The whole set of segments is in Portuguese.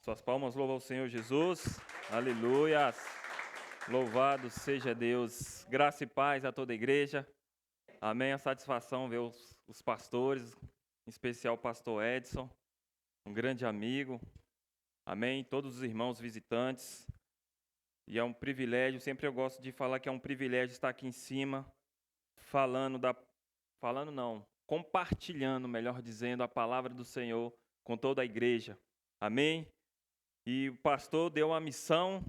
Suas palmas louvam ao Senhor Jesus. Aleluias. Louvado seja Deus. Graça e paz a toda a igreja. Amém. A satisfação ver os pastores, em especial o pastor Edson, um grande amigo. Amém. Todos os irmãos visitantes. E é um privilégio, sempre eu gosto de falar que é um privilégio estar aqui em cima, compartilhando, melhor dizendo, a palavra do Senhor com toda a igreja. Amém. E o pastor deu uma missão,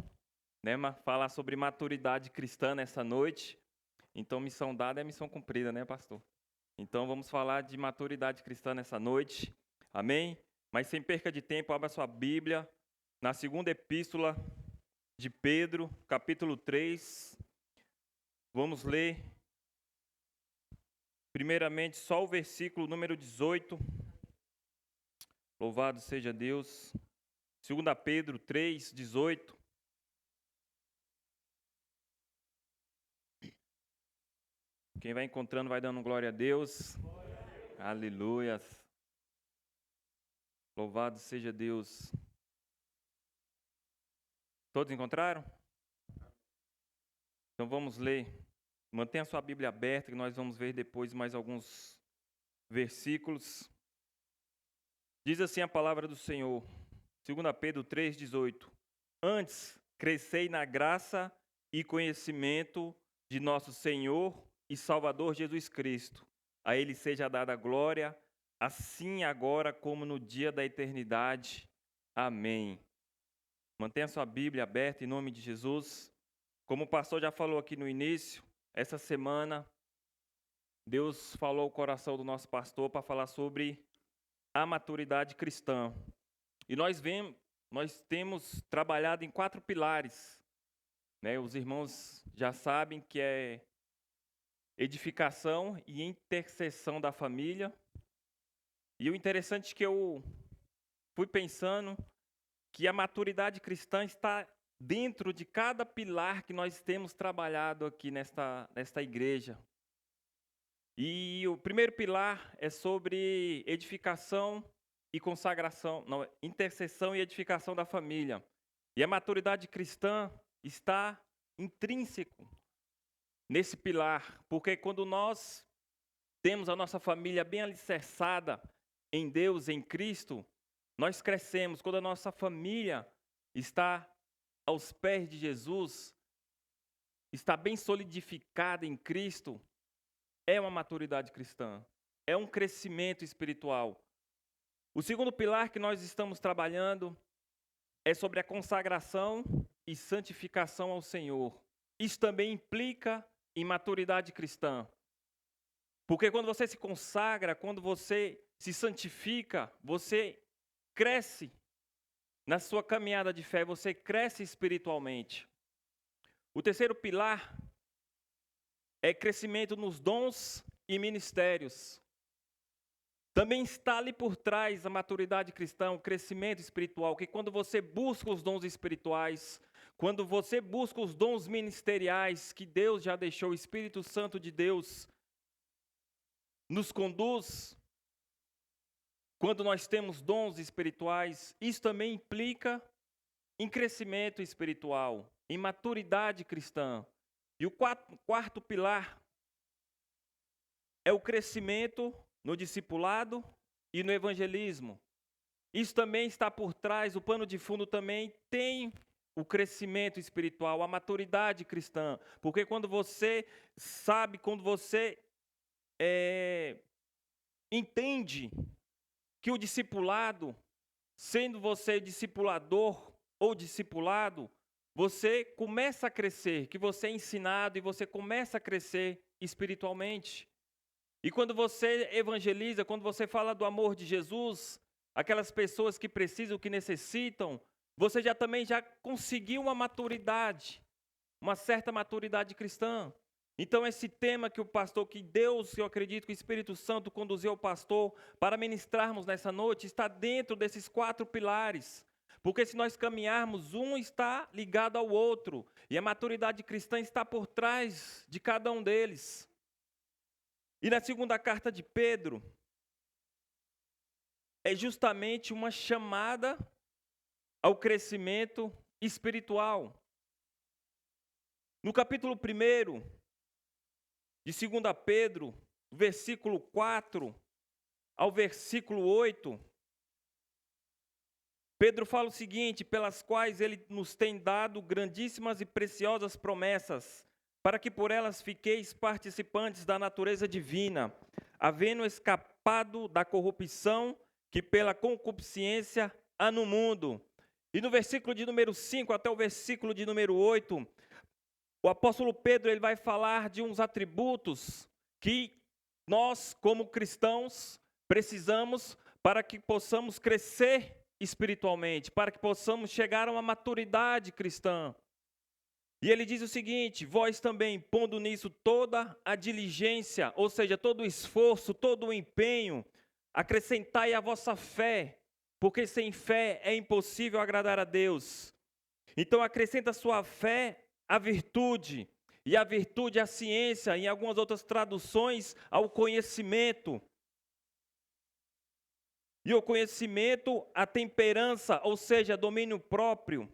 né, falar sobre maturidade cristã nessa noite. Então, missão dada é missão cumprida, né, pastor? Então, vamos falar de maturidade cristã nessa noite. Amém? Mas sem perca de tempo, abra sua Bíblia na segunda epístola de Pedro, capítulo 3. Vamos ler, primeiramente, só o versículo número 18. Louvado seja Deus. 2 Pedro 3, 18. Quem vai encontrando vai dando glória a Deus. Aleluias. Louvado seja Deus. Todos encontraram? Então vamos ler. Mantenha a sua Bíblia aberta, que nós vamos ver depois mais alguns versículos. Diz assim a palavra do Senhor, 2 Pedro 3,18. Antes, crescei na graça e conhecimento de nosso Senhor e Salvador Jesus Cristo. A Ele seja dada a glória, assim agora como no dia da eternidade. Amém. Mantenha sua Bíblia aberta em nome de Jesus. Como o pastor já falou aqui no início, essa semana, Deus falou ao coração do nosso pastor para falar sobre a maturidade cristã. E nós temos trabalhado em 4 pilares. Né? Os irmãos já sabem que é edificação e intercessão da família. E o interessante é que eu fui pensando que a maturidade cristã está dentro de cada pilar que nós temos trabalhado aqui nesta igreja. E o primeiro pilar é sobre edificação e consagração, não, intercessão e edificação da família. E a maturidade cristã está intrínseco nesse pilar, porque quando nós temos a nossa família bem alicerçada em Deus, em Cristo, nós crescemos. Quando a nossa família está aos pés de Jesus, está bem solidificada em Cristo, é uma maturidade cristã, é um crescimento espiritual. O segundo pilar que nós estamos trabalhando é sobre a consagração e santificação ao Senhor. Isso também implica em maturidade cristã. Porque quando você se consagra, quando você se santifica, você cresce na sua caminhada de fé, você cresce espiritualmente. O terceiro pilar é crescimento nos dons e ministérios. Também está ali por trás a maturidade cristã, o crescimento espiritual, que quando você busca os dons espirituais, quando você busca os dons ministeriais que Deus já deixou, o Espírito Santo de Deus nos conduz, quando nós temos dons espirituais, isso também implica em crescimento espiritual, em maturidade cristã. E o quarto pilar é o crescimento no discipulado e no evangelismo. Isso também está por trás, o pano de fundo também tem o crescimento espiritual, a maturidade cristã. Porque quando você sabe, quando você entende que o discipulado, sendo você discipulador ou discipulado, você começa a crescer, que você é ensinado e você começa a crescer espiritualmente. E quando você evangeliza, quando você fala do amor de Jesus, aquelas pessoas que precisam, que necessitam, você também já conseguiu uma maturidade, uma certa maturidade cristã. Então esse tema que Deus, eu acredito que o Espírito Santo conduziu o pastor para ministrarmos nessa noite, está dentro desses 4 pilares. Porque se nós caminharmos, um está ligado ao outro, e a maturidade cristã está por trás de cada um deles. E na segunda carta de Pedro, é justamente uma chamada ao crescimento espiritual. No capítulo 1 de 2 Pedro, versículo 4 ao versículo 8, Pedro fala o seguinte: pelas quais ele nos tem dado grandíssimas e preciosas promessas, para que por elas fiqueis participantes da natureza divina, havendo escapado da corrupção que pela concupiscência há no mundo. E no versículo de número 5 até o versículo de número 8, o apóstolo Pedro ele vai falar de uns atributos que nós, como cristãos, precisamos para que possamos crescer espiritualmente, para que possamos chegar a uma maturidade cristã. E ele diz o seguinte: vós também, pondo nisso toda a diligência, ou seja, todo o esforço, todo o empenho, acrescentai a vossa fé, porque sem fé é impossível agradar a Deus. Então acrescenta a sua fé a virtude, e a virtude a ciência, em algumas outras traduções, ao conhecimento. E o conhecimento, a temperança, ou seja, domínio próprio.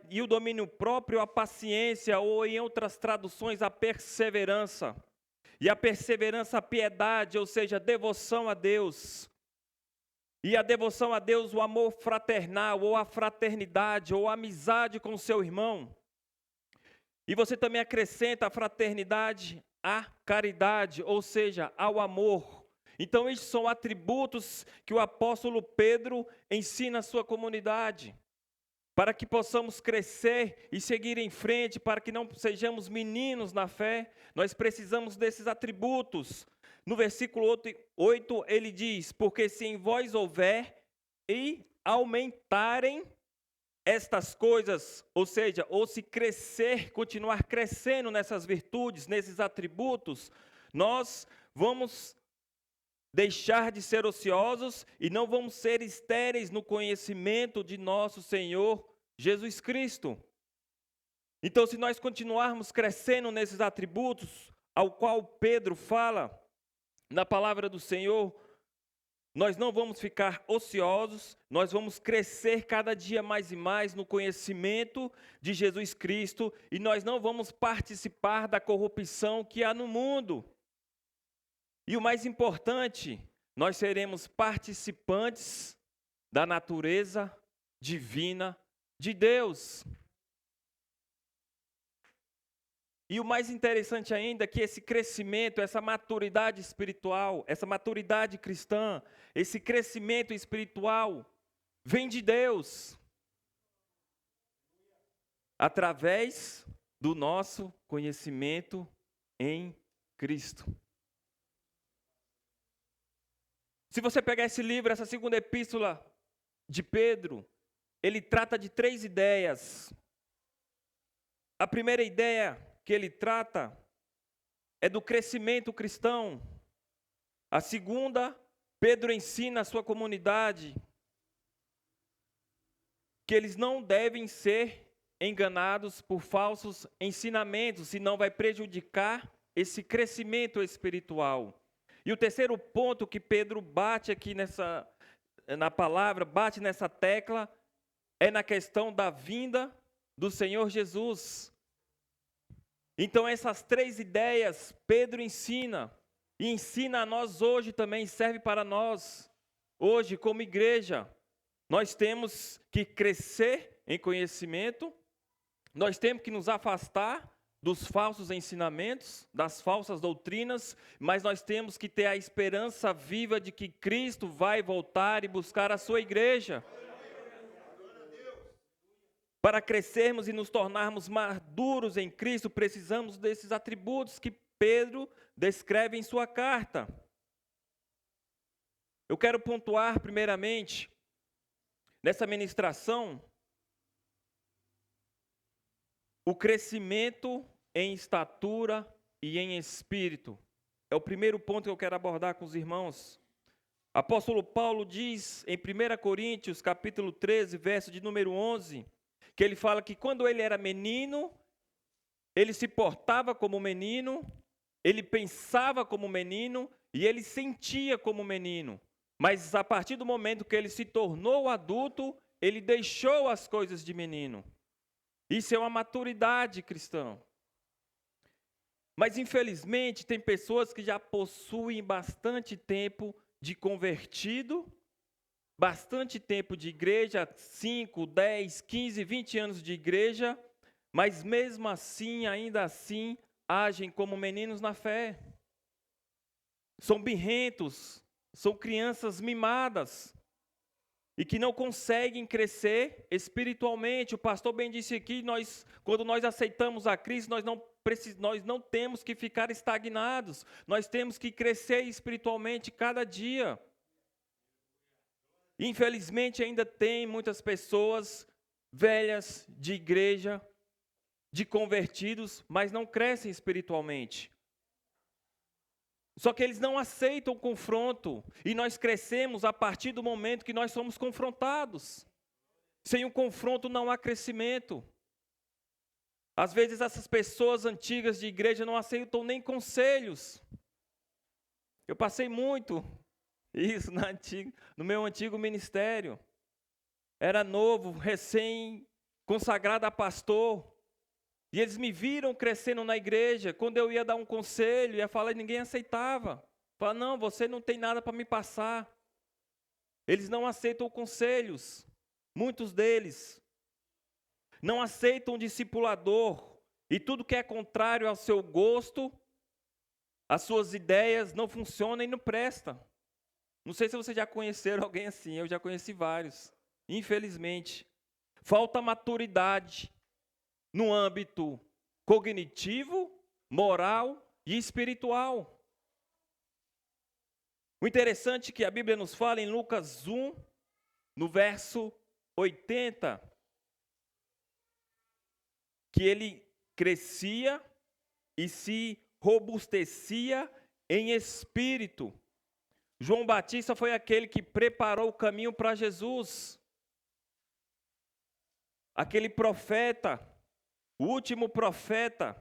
E o domínio próprio, a paciência, ou em outras traduções, a perseverança. E a perseverança, a piedade, ou seja, a devoção a Deus. E a devoção a Deus, o amor fraternal, ou a fraternidade, ou a amizade com o seu irmão. E você também acrescenta a fraternidade à caridade, ou seja, ao amor. Então, estes são atributos que o apóstolo Pedro ensina à sua comunidade, para que possamos crescer e seguir em frente, para que não sejamos meninos na fé, nós precisamos desses atributos. No versículo 8, ele diz: porque se em vós houver e aumentarem estas coisas, ou seja, ou se crescer, continuar crescendo nessas virtudes, nesses atributos, nós vamos deixar de ser ociosos e não vamos ser estéreis no conhecimento de nosso Senhor Jesus Cristo. Então, se nós continuarmos crescendo nesses atributos, ao qual Pedro fala na palavra do Senhor, nós não vamos ficar ociosos, nós vamos crescer cada dia mais e mais no conhecimento de Jesus Cristo e nós não vamos participar da corrupção que há no mundo. E o mais importante, nós seremos participantes da natureza divina de Deus. E o mais interessante ainda é que esse crescimento, essa maturidade espiritual, essa maturidade cristã, esse crescimento espiritual vem de Deus, através do nosso conhecimento em Cristo. Se você pegar esse livro, essa segunda epístola de Pedro, ele trata de 3 ideias. A primeira ideia que ele trata é do crescimento cristão. A segunda, Pedro ensina a sua comunidade que eles não devem ser enganados por falsos ensinamentos, senão vai prejudicar esse crescimento espiritual. E o terceiro ponto que Pedro bate aqui na palavra, bate nessa tecla, é na questão da vinda do Senhor Jesus. Então essas 3 ideias Pedro ensina, e ensina a nós hoje também, serve para nós. Hoje, como igreja, nós temos que crescer em conhecimento, nós temos que nos afastar dos falsos ensinamentos, das falsas doutrinas, mas nós temos que ter a esperança viva de que Cristo vai voltar e buscar a sua igreja. Para crescermos e nos tornarmos maduros em Cristo, precisamos desses atributos que Pedro descreve em sua carta. Eu quero pontuar primeiramente, nessa ministração, o crescimento em estatura e em espírito. É o primeiro ponto que eu quero abordar com os irmãos. Apóstolo Paulo diz em 1 Coríntios, capítulo 13, verso de número 11, que ele fala que quando ele era menino, ele se portava como menino, ele pensava como menino e ele sentia como menino. Mas a partir do momento que ele se tornou adulto, ele deixou as coisas de menino. Isso é uma maturidade cristã. Mas, infelizmente, tem pessoas que já possuem bastante tempo de convertido, bastante tempo de igreja, 5, 10, 15, 20 anos de igreja, mas mesmo assim, ainda assim, agem como meninos na fé. São birrentos, são crianças mimadas e que não conseguem crescer espiritualmente. O pastor bem disse aqui, quando nós aceitamos a Cristo, nós não temos que ficar estagnados, nós temos que crescer espiritualmente cada dia. Infelizmente ainda tem muitas pessoas velhas de igreja, de convertidos, mas não crescem espiritualmente. Só que eles não aceitam o confronto, e nós crescemos a partir do momento que nós somos confrontados. Sem o confronto não há crescimento. Às vezes essas pessoas antigas de igreja não aceitam nem conselhos. Eu passei muito isso no meu antigo ministério. Era novo, recém-consagrado a pastor. E eles me viram crescendo na igreja. Quando eu ia dar um conselho, ia falar, ninguém aceitava. Fala, não, você não tem nada para me passar. Eles não aceitam conselhos. Muitos deles não aceitam um discipulador. E tudo que é contrário ao seu gosto, as suas ideias, não funciona e não presta. Não sei se vocês já conheceram alguém assim, eu já conheci vários. Infelizmente. Falta maturidade no âmbito cognitivo, moral e espiritual. O interessante é que a Bíblia nos fala em Lucas 1, no verso 80, que ele crescia e se robustecia em espírito. João Batista foi aquele que preparou o caminho para Jesus. Aquele profeta, o último profeta,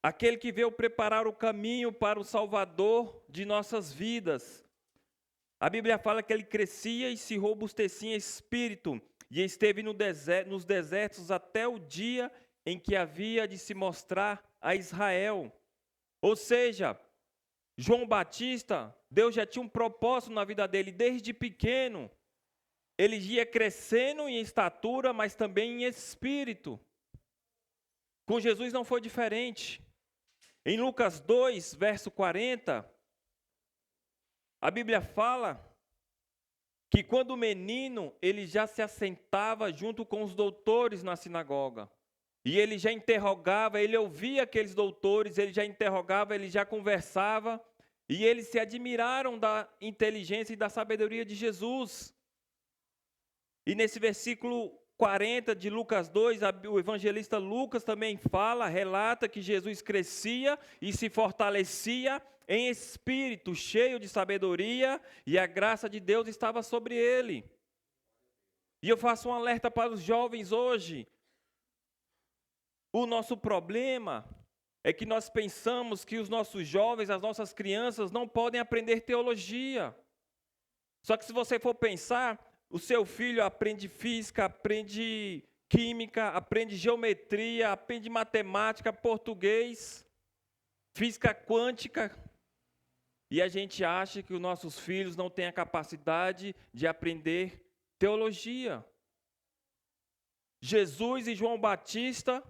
aquele que veio preparar o caminho para o Salvador de nossas vidas. A Bíblia fala que ele crescia e se robustecia em espírito, e esteve nos desertos até o dia em que havia de se mostrar a Israel. Ou seja, João Batista, Deus já tinha um propósito na vida dele desde pequeno. Ele ia crescendo em estatura, mas também em espírito. Com Jesus não foi diferente. Em Lucas 2, verso 40, a Bíblia fala que quando o menino, ele já se assentava junto com os doutores na sinagoga. E ele já interrogava, ele ouvia aqueles doutores, ele já interrogava, ele já conversava. E eles se admiraram da inteligência e da sabedoria de Jesus. E nesse versículo 40 de Lucas 2, o evangelista Lucas também relata que Jesus crescia e se fortalecia em espírito, cheio de sabedoria, e a graça de Deus estava sobre ele. E eu faço um alerta para os jovens hoje. O nosso problema é que nós pensamos que os nossos jovens, as nossas crianças, não podem aprender teologia. Só que se você for pensar, o seu filho aprende física, aprende química, aprende geometria, aprende matemática, português, física quântica. E a gente acha que os nossos filhos não têm a capacidade de aprender teologia. Jesus e João Batista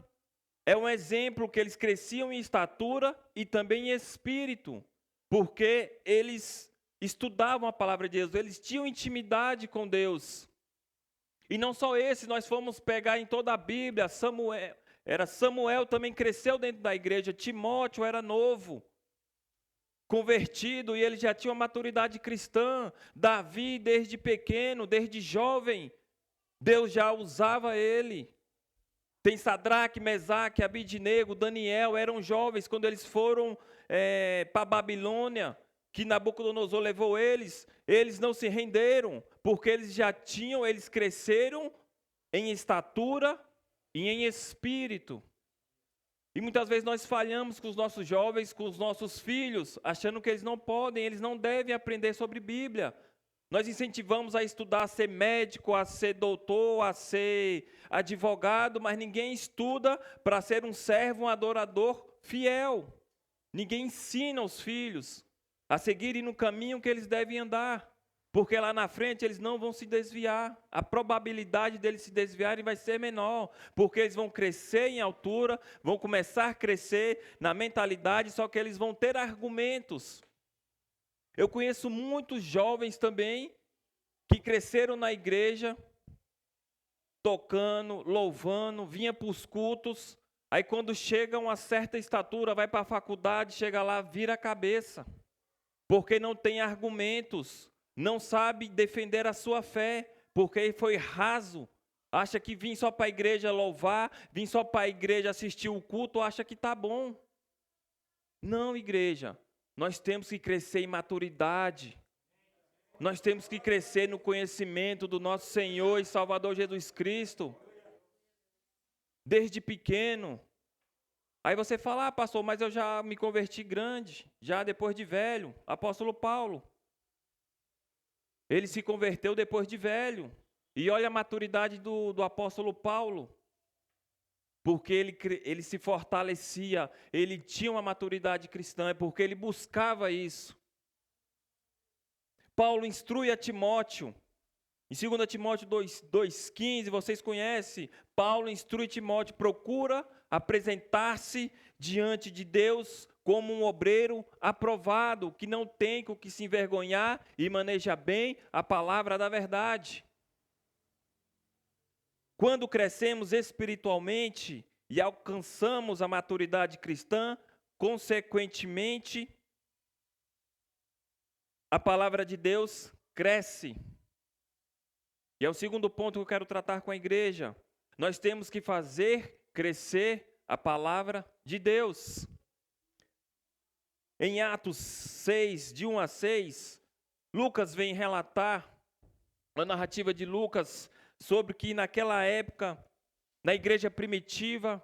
é um exemplo que eles cresciam em estatura e também em espírito, porque eles estudavam a palavra de Deus, eles tinham intimidade com Deus. E não só esse, nós fomos pegar em toda a Bíblia, Samuel também cresceu dentro da igreja, Timóteo era novo, convertido, e ele já tinha uma maturidade cristã. Davi, desde pequeno, desde jovem, Deus já usava ele. Tem Sadraque, Mesaque, Abidnego, Daniel, eram jovens quando eles foram para a Babilônia, que Nabucodonosor levou eles não se renderam, porque eles cresceram em estatura e em espírito. E muitas vezes nós falhamos com os nossos jovens, com os nossos filhos, achando que eles não podem, eles não devem aprender sobre Bíblia. Nós incentivamos a estudar, a ser médico, a ser doutor, a ser advogado, mas ninguém estuda para ser um servo, um adorador fiel. Ninguém ensina os filhos a seguirem no caminho que eles devem andar, porque lá na frente eles não vão se desviar. A probabilidade deles se desviarem vai ser menor, porque eles vão crescer em altura, vão começar a crescer na mentalidade, só que eles vão ter argumentos. Eu conheço muitos jovens também que cresceram na igreja, tocando, louvando, vinha para os cultos, aí quando chega a uma certa estatura, vai para a faculdade, chega lá, vira a cabeça, porque não tem argumentos, não sabe defender a sua fé, porque foi raso, acha que vir só para a igreja louvar, vir só para a igreja assistir o culto, acha que está bom. Não, igreja. Nós temos que crescer em maturidade. Nós temos que crescer no conhecimento do nosso Senhor e Salvador Jesus Cristo. Desde pequeno. Aí você fala, pastor, mas eu já me converti grande, já depois de velho. Apóstolo Paulo. Ele se converteu depois de velho. E olha a maturidade do apóstolo Paulo. Porque ele se fortalecia, ele tinha uma maturidade cristã, é porque ele buscava isso. Paulo instrui a Timóteo, em 2 Timóteo 2,15, vocês conhecem, Paulo instrui Timóteo, procura apresentar-se diante de Deus como um obreiro aprovado, que não tem com que se envergonhar e maneja bem a palavra da verdade. Quando crescemos espiritualmente e alcançamos a maturidade cristã, consequentemente, a palavra de Deus cresce. E é o segundo ponto que eu quero tratar com a igreja. Nós temos que fazer crescer a palavra de Deus. Em Atos 6, de 1 a 6, Lucas vem relatar a narrativa de Lucas sobre que naquela época, na igreja primitiva,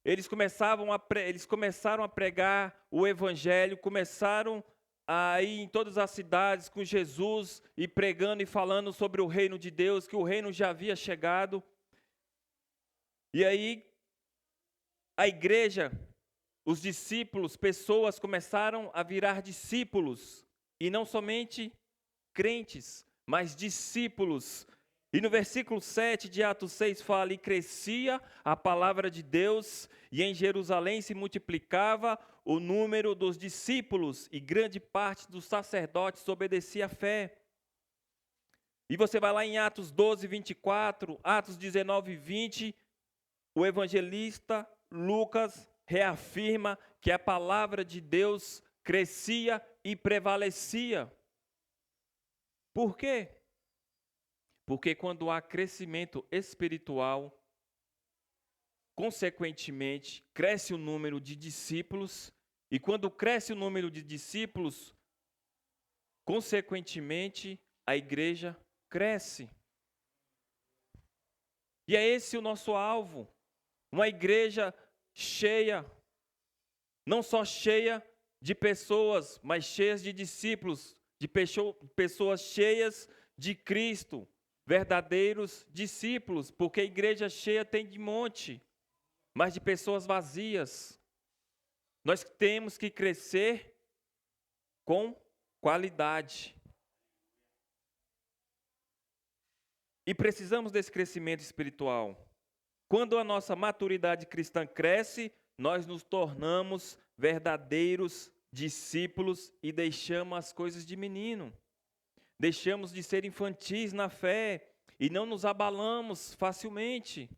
eles começaram a pregar o evangelho, começaram a ir em todas as cidades com Jesus e pregando e falando sobre o reino de Deus, que o reino já havia chegado. E aí, a igreja, os discípulos, pessoas começaram a virar discípulos, e não somente crentes, mas discípulos. E no versículo 7 de Atos 6 fala, e crescia a palavra de Deus, e em Jerusalém se multiplicava o número dos discípulos, e grande parte dos sacerdotes obedecia à fé. E você vai lá em Atos 12, 24, Atos 19, 20, o evangelista Lucas reafirma que a palavra de Deus crescia e prevalecia. Por quê? Porque quando há crescimento espiritual, consequentemente, cresce o número de discípulos, e quando cresce o número de discípulos, consequentemente, a igreja cresce. E é esse o nosso alvo, uma igreja cheia, não só cheia de pessoas, mas cheias de discípulos, de pessoas cheias de Cristo, verdadeiros discípulos, porque a igreja cheia tem de monte, mas de pessoas vazias. Nós temos que crescer com qualidade. E precisamos desse crescimento espiritual. Quando a nossa maturidade cristã cresce, nós nos tornamos verdadeiros discípulos e deixamos as coisas de menino. Deixamos de ser infantis na fé e não nos abalamos facilmente.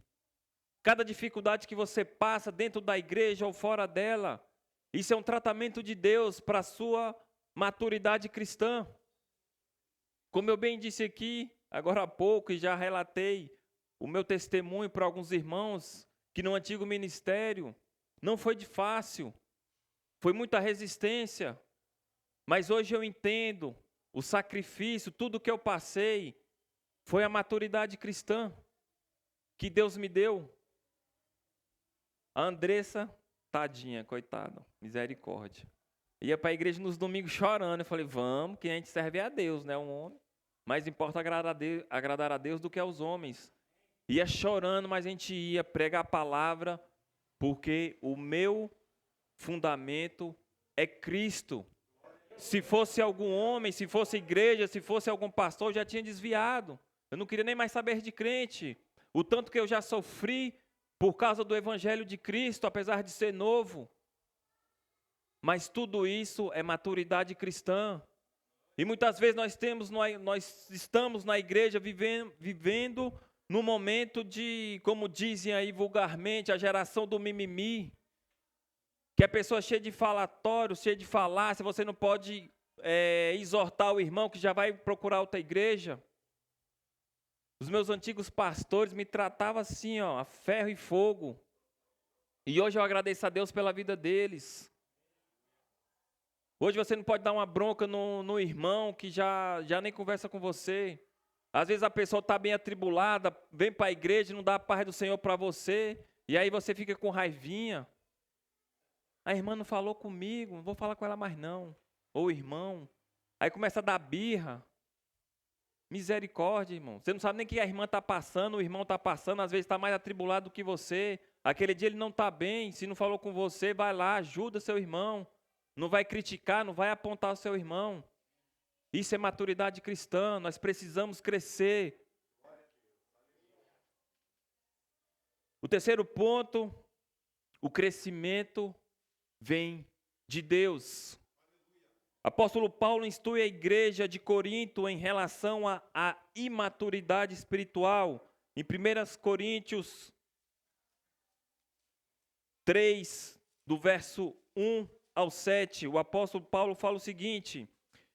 Cada dificuldade que você passa dentro da igreja ou fora dela, isso é um tratamento de Deus para a sua maturidade cristã. Como eu bem disse aqui, agora há pouco, e já relatei o meu testemunho para alguns irmãos, que no antigo ministério não foi de fácil, foi muita resistência, mas hoje eu entendo o sacrifício, tudo que eu passei, foi a maturidade cristã que Deus me deu. A Andressa, tadinha, coitada, misericórdia. Ia para a igreja nos domingos chorando, eu falei, vamos, que a gente serve a Deus, né, um homem. mais importa agradar a Deus do que aos homens. Ia chorando, mas a gente ia pregar a palavra, porque o meu fundamento é Cristo. Se fosse algum homem, se fosse igreja, se fosse algum pastor, eu já tinha desviado. Eu não queria nem mais saber de crente. O tanto que eu já sofri por causa do evangelho de Cristo, apesar de ser novo. Mas tudo isso é maturidade cristã. E muitas vezes nós estamos na igreja vivendo no momento de, como dizem aí vulgarmente, a geração do mimimi. Que a pessoa é cheia de falatório, cheia de falácia, você não pode exortar o irmão que já vai procurar outra igreja. Os meus antigos pastores me tratavam assim, ó, a ferro e fogo. E hoje eu agradeço a Deus pela vida deles. Hoje você não pode dar uma bronca no irmão que já nem conversa com você. Às vezes a pessoa está bem atribulada, vem para a igreja e não dá a paz do Senhor para você. E aí você fica com raivinha. A irmã não falou comigo, não vou falar com ela mais não. Ou o irmão. Aí começa a dar birra. Misericórdia, irmão. Você não sabe nem o que a irmã está passando, o irmão está passando, às vezes está mais atribulado do que você. Aquele dia ele não está bem, se não falou com você, vai lá, ajuda seu irmão. Não vai criticar, não vai apontar o seu irmão. Isso é maturidade cristã, nós precisamos crescer. O terceiro ponto, o crescimento vem de Deus. Apóstolo Paulo instrui a igreja de Corinto em relação à imaturidade espiritual. Em 1 Coríntios 3, do verso 1 ao 7, o apóstolo Paulo fala o seguinte: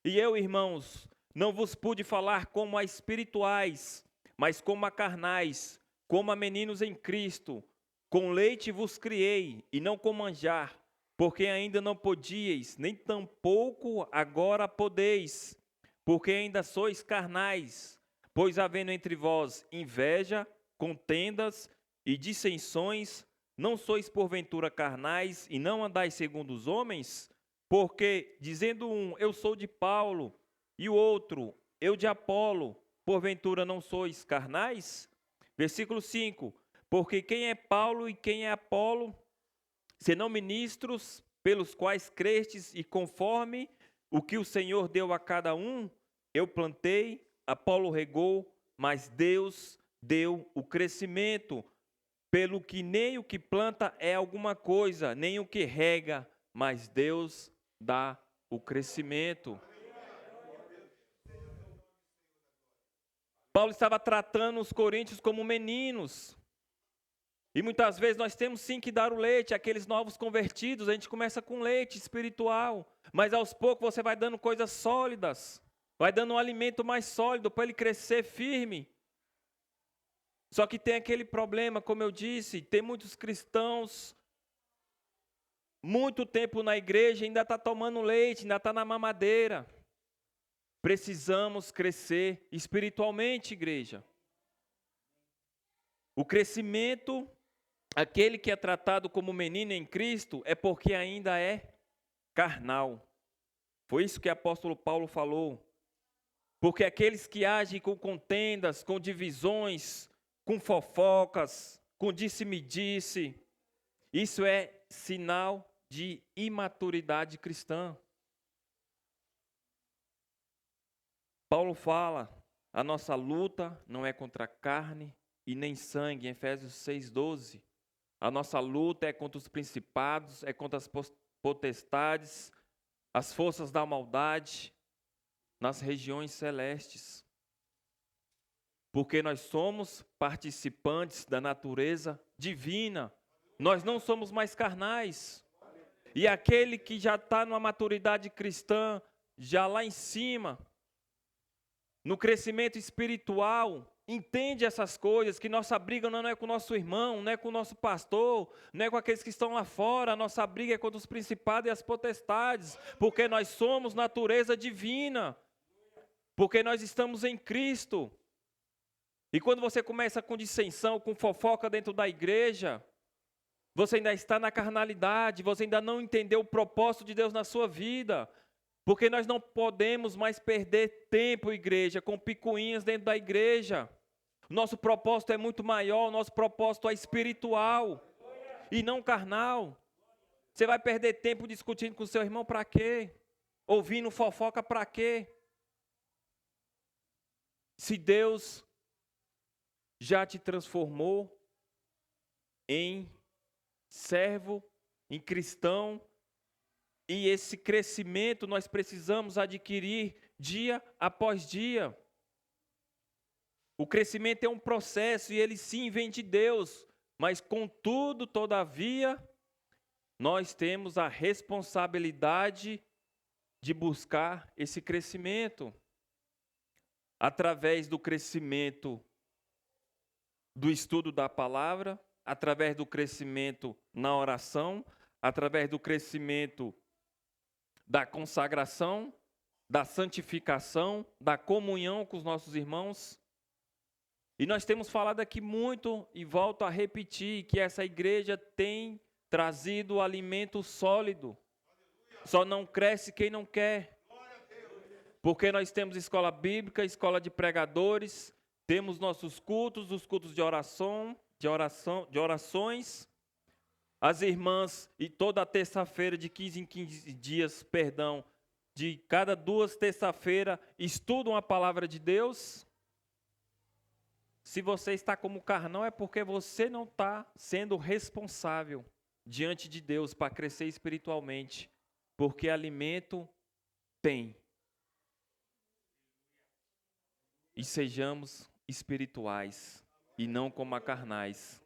E eu, irmãos, não vos pude falar como a espirituais, mas como a carnais, como a meninos em Cristo. Com leite vos criei, e não com manjar, porque ainda não podíeis, nem tampouco agora podeis, porque ainda sois carnais. Pois havendo entre vós inveja, contendas e dissensões, não sois porventura carnais e não andais segundo os homens? Porque, dizendo um, eu sou de Paulo, e o outro, eu de Apolo, porventura não sois carnais? Versículo 5, porque quem é Paulo e quem é Apolo, senão ministros pelos quais crestes, e conforme o que o Senhor deu a cada um, eu plantei, Apolo regou, mas Deus deu o crescimento. Pelo que nem o que planta é alguma coisa, nem o que rega, mas Deus dá o crescimento. Paulo estava tratando os coríntios como meninos. E muitas vezes nós temos sim que dar o leite àqueles novos convertidos. A gente começa com leite espiritual, mas aos poucos você vai dando coisas sólidas, vai dando um alimento mais sólido para ele crescer firme. Só que tem aquele problema, como eu disse, tem muitos cristãos, muito tempo na igreja, ainda está tomando leite, ainda está na mamadeira. Precisamos crescer espiritualmente, igreja. O crescimento, aquele que é tratado como menino em Cristo, é porque ainda é carnal. Foi isso que o apóstolo Paulo falou. Porque aqueles que agem com contendas, com divisões, com fofocas, com disse-me-disse, isso é sinal de imaturidade cristã. Paulo fala, a nossa luta não é contra a carne e nem sangue, em Efésios 6,12. A nossa luta é contra os principados, é contra as potestades, as forças da maldade, nas regiões celestes. Porque nós somos participantes da natureza divina. Nós não somos mais carnais. E aquele que já está numa maturidade cristã, já lá em cima, no crescimento espiritual, entende essas coisas, que nossa briga não é com o nosso irmão, não é com o nosso pastor, não é com aqueles que estão lá fora, a nossa briga é contra os principados e as potestades, porque nós somos natureza divina, porque nós estamos em Cristo. E quando você começa com dissensão, com fofoca dentro da igreja, você ainda está na carnalidade, você ainda não entendeu o propósito de Deus na sua vida. Porque nós não podemos mais perder tempo, igreja, com picuinhas dentro da igreja. Nosso propósito é muito maior, nosso propósito é espiritual e não carnal. Você vai perder tempo discutindo com seu irmão para quê? Ouvindo fofoca para quê? Se Deus já te transformou em servo, em cristão, e esse crescimento nós precisamos adquirir dia após dia. O crescimento é um processo e ele sim vem de Deus, mas contudo, todavia, nós temos a responsabilidade de buscar esse crescimento. Através do crescimento do estudo da palavra, através do crescimento na oração, através do crescimento da consagração, da santificação, da comunhão com os nossos irmãos. E nós temos falado aqui muito, e volto a repetir, que essa igreja tem trazido alimento sólido. Só não cresce quem não quer. Porque nós temos escola bíblica, escola de pregadores, temos nossos cultos, os cultos de orações. As irmãs, e toda terça-feira, de 15 em 15 dias, de cada 2 terça-feiras, estudam a palavra de Deus. Se você está como carnal, é porque você não está sendo responsável diante de Deus para crescer espiritualmente. Porque alimento tem. E sejamos espirituais e não como carnais.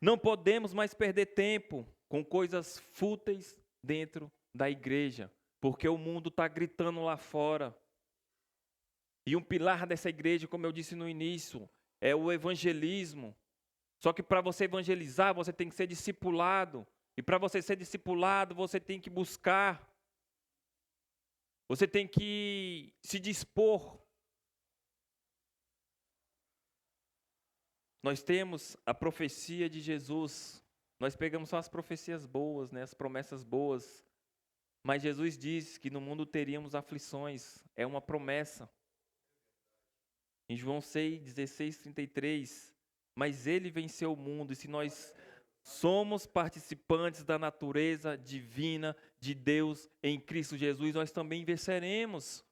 Não podemos mais perder tempo com coisas fúteis dentro da igreja, porque o mundo está gritando lá fora. E um pilar dessa igreja, como eu disse no início, é o evangelismo. Só que para você evangelizar, você tem que ser discipulado. E para você ser discipulado, você tem que buscar. Você tem que se dispor. Nós temos a profecia de Jesus. Nós pegamos só as profecias boas, né, as promessas boas. Mas Jesus disse que no mundo teríamos aflições. É uma promessa. Em João 6:16-33, mas ele venceu o mundo, e se nós somos participantes da natureza divina de Deus em Cristo Jesus, nós também venceremos.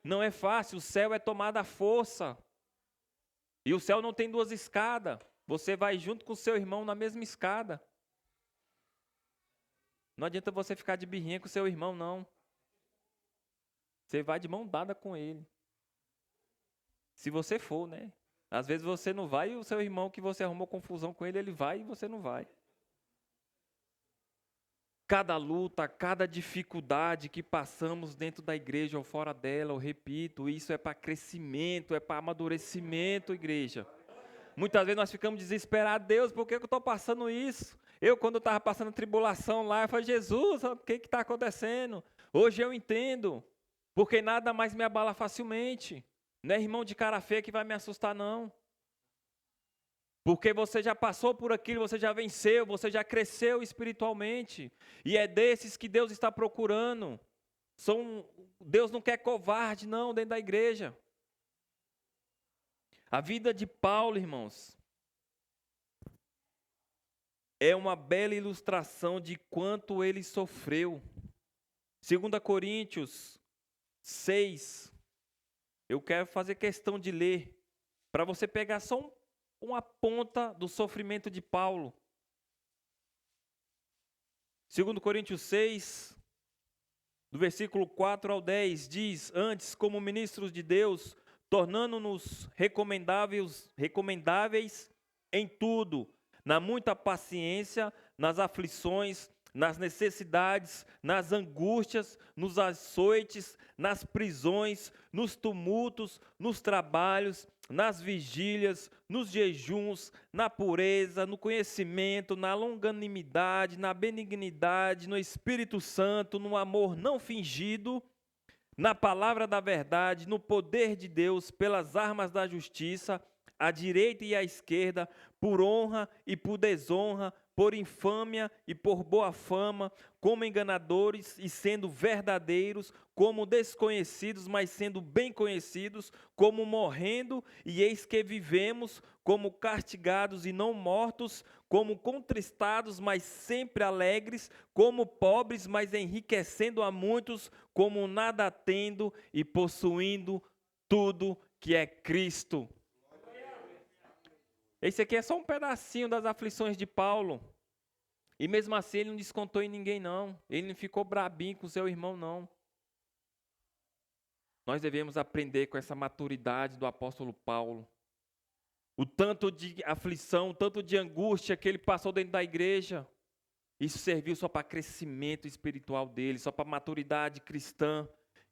Não é fácil, o céu é tomado à força. E o céu não tem 2 escadas. Você vai junto com o seu irmão na mesma escada. Não adianta você ficar de birrinha com o seu irmão, não. Você vai de mão dada com ele. Se você for, né? Às vezes você não vai e o seu irmão que você arrumou confusão com ele, ele vai e você não vai. Cada luta, cada dificuldade que passamos dentro da igreja ou fora dela, eu repito, isso é para crescimento, é para amadurecimento, igreja. Muitas vezes nós ficamos desesperados, Deus, por que eu estou passando isso? Eu, quando estava passando tribulação lá, eu falei, Jesus, o que está acontecendo? Hoje eu entendo, porque nada mais me abala facilmente. Não é irmão de cara feia que vai me assustar, não. Porque você já passou por aquilo, você já venceu, você já cresceu espiritualmente. E é desses que Deus está procurando. Deus não quer covarde, não, dentro da igreja. A vida de Paulo, irmãos, é uma bela ilustração de quanto ele sofreu. 2 Coríntios 6. Eu quero fazer questão de ler, para você pegar só uma ponta do sofrimento de Paulo. 2 Coríntios 6, do versículo 4 ao 10, diz: antes, como ministros de Deus, tornando-nos recomendáveis em tudo, na muita paciência, nas aflições, nas necessidades, nas angústias, nos açoites, nas prisões, nos tumultos, nos trabalhos, nas vigílias, nos jejuns, na pureza, no conhecimento, na longanimidade, na benignidade, no Espírito Santo, no amor não fingido, na palavra da verdade, no poder de Deus, pelas armas da justiça, à direita e à esquerda, por honra e por desonra, por infâmia e por boa fama, como enganadores e sendo verdadeiros, como desconhecidos, mas sendo bem conhecidos, como morrendo, e eis que vivemos, como castigados e não mortos, como contristados, mas sempre alegres, como pobres, mas enriquecendo a muitos, como nada tendo e possuindo tudo que é Cristo. Esse aqui é só um pedacinho das aflições de Paulo. E mesmo assim ele não descontou em ninguém não. Ele não ficou brabinho com seu irmão não. Nós devemos aprender com essa maturidade do apóstolo Paulo. O tanto de aflição, o tanto de angústia que ele passou dentro da igreja. Isso serviu só para crescimento espiritual dele, só para maturidade cristã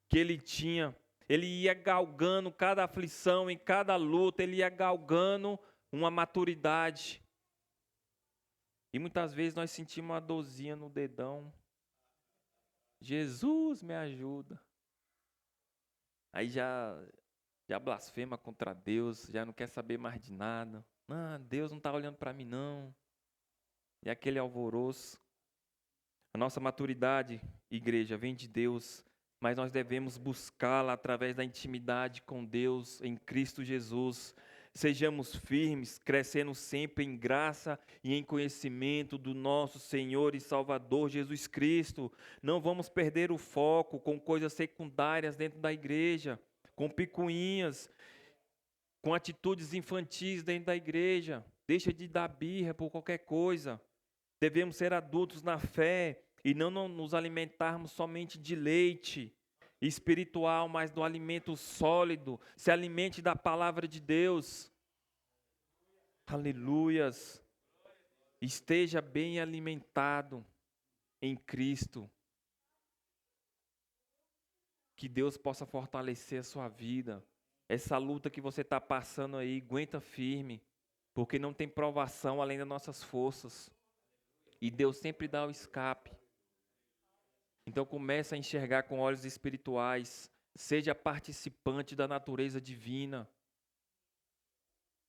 que ele tinha. Ele ia galgando cada aflição, em cada luta, ele ia galgando uma maturidade. E muitas vezes nós sentimos uma dorzinha no dedão. Jesus, me ajuda. Aí já blasfema contra Deus, já não quer saber mais de nada. Deus não está olhando para mim não. E aquele alvoroço. A nossa maturidade, igreja, vem de Deus, mas nós devemos buscá-la através da intimidade com Deus em Cristo Jesus. Sejamos firmes, crescendo sempre em graça e em conhecimento do nosso Senhor e Salvador Jesus Cristo. Não vamos perder o foco com coisas secundárias dentro da igreja, com picuinhas, com atitudes infantis dentro da igreja. Deixa de dar birra por qualquer coisa. Devemos ser adultos na fé e não nos alimentarmos somente de leite espiritual, mas do alimento sólido. Se alimente da palavra de Deus. Aleluias. Esteja bem alimentado em Cristo. Que Deus possa fortalecer a sua vida. Essa luta que você está passando aí, aguenta firme, porque não tem provação além das nossas forças. E Deus sempre dá o escape. Então comece a enxergar com olhos espirituais. Seja participante da natureza divina.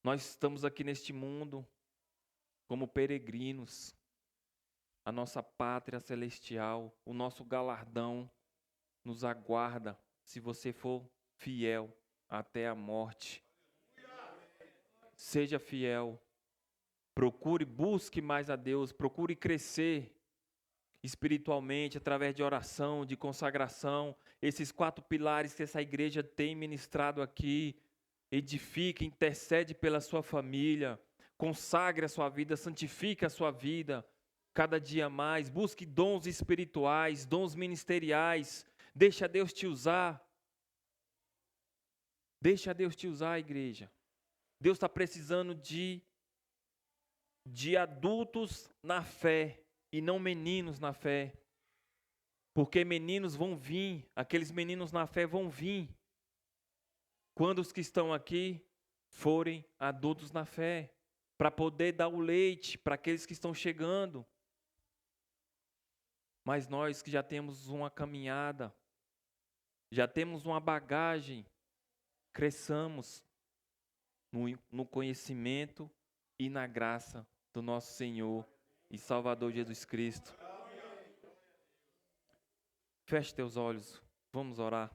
Nós estamos aqui neste mundo como peregrinos. A nossa pátria celestial, o nosso galardão nos aguarda se você for fiel até a morte. Seja fiel. Procure, busque mais a Deus, procure crescer espiritualmente através de oração, de consagração. Esses 4 pilares que essa igreja tem ministrado aqui. Edifique, intercede pela sua família, consagre a sua vida, santifique a sua vida cada dia mais. Busque dons espirituais, dons ministeriais. Deixa Deus te usar. Deixa Deus te usar, igreja. Deus está precisando de adultos na fé e não meninos na fé. Porque meninos vão vir, aqueles meninos na fé vão vir. Quando os que estão aqui forem adultos na fé, para poder dar o leite para aqueles que estão chegando. Mas nós que já temos uma caminhada, já temos uma bagagem, cresçamos no conhecimento e na graça do nosso Senhor e Salvador Jesus Cristo. Feche teus olhos, vamos orar.